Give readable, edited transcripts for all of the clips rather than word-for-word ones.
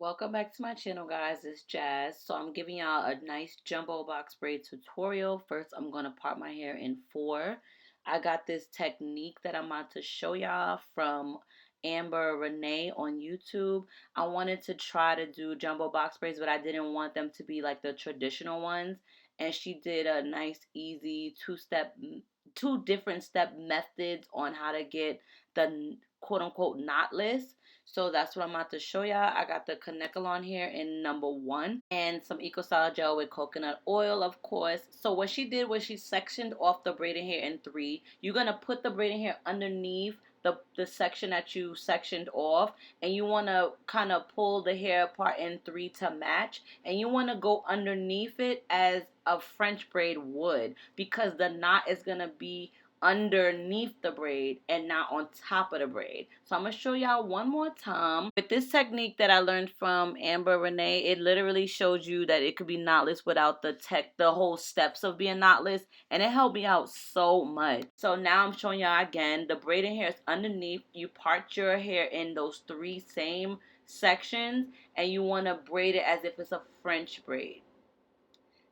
Welcome back to my channel, guys. It's Jazz. So I'm giving y'all a nice jumbo box braid tutorial. First, I'm going to part my hair in four. I got this technique that I'm about to show y'all from Amber Renee on YouTube. I wanted to try to do jumbo box braids, but I didn't want them to be like the traditional ones. And she did a nice, easy two different step methods on how to get the quote-unquote knotless. So that's what I'm about to show y'all. I got the kanekalon here in number 1 and some Eco Style gel with coconut oil, of course. So what she did was she sectioned off the braiding hair in 3. You're going to put the braiding hair underneath the section that you sectioned off, and you want to kind of pull the hair apart in 3 to match, and you want to go underneath it as a French braid would, because the knot is going to be underneath the braid and not on top of the braid. So I'm going to show y'all one more time. With this technique that I learned from Amber Renee, it literally shows you that it could be knotless without the whole steps of being knotless, and it helped me out so much. So now I'm showing y'all again. The braiding hair is underneath. You part your hair in those 3 same sections, and you want to braid it as if it's a French braid.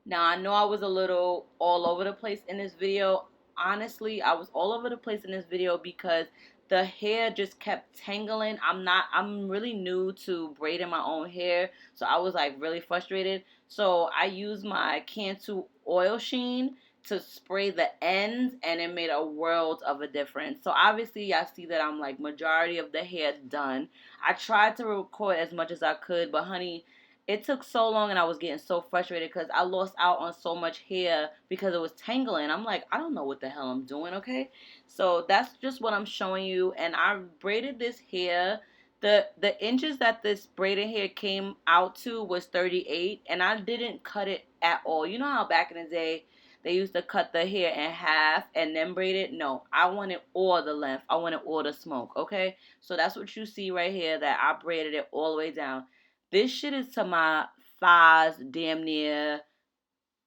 Now, I know I was a little all over the place in this video. Honestly, I was all over the place in this video because the hair just kept tangling. I'm really new to braiding my own hair, so I was like really frustrated. So I used my Cantu oil sheen to spray the ends, and it made a world of a difference. So obviously y'all see that I'm like majority of the hair done. I tried to record as much as I could, but honey, it took so long and I was getting so frustrated because I lost out on so much hair because it was tangling. I'm like, I don't know what the hell I'm doing, okay? So that's just what I'm showing you. And I braided this hair. The inches that this braided hair came out to was 38, and I didn't cut it at all. You know how back in the day they used to cut the hair in half and then braid it? No, I wanted all the length. I wanted all the smoke, okay? So that's what you see right here, that I braided it all the way down. This shit is to my thighs, damn near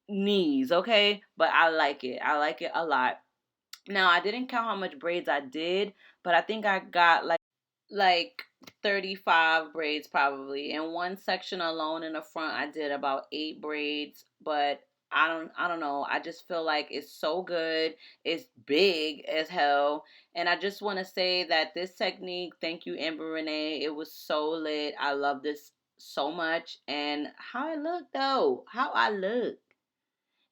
knees, okay? But I like it. I like it a lot. Now, I didn't count how much braids I did, but I think I got like 35 braids probably. In one section alone in the front, I did about 8 braids, but I don't know. I just feel like it's so good. It's big as hell. And I just want to say that this technique, thank you Amber Renee, it was so lit. I love this so much. And how I look though. How I look.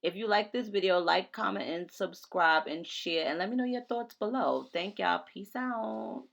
If you like this video, like, comment, and subscribe and share, and let me know your thoughts below. Thank y'all. Peace out.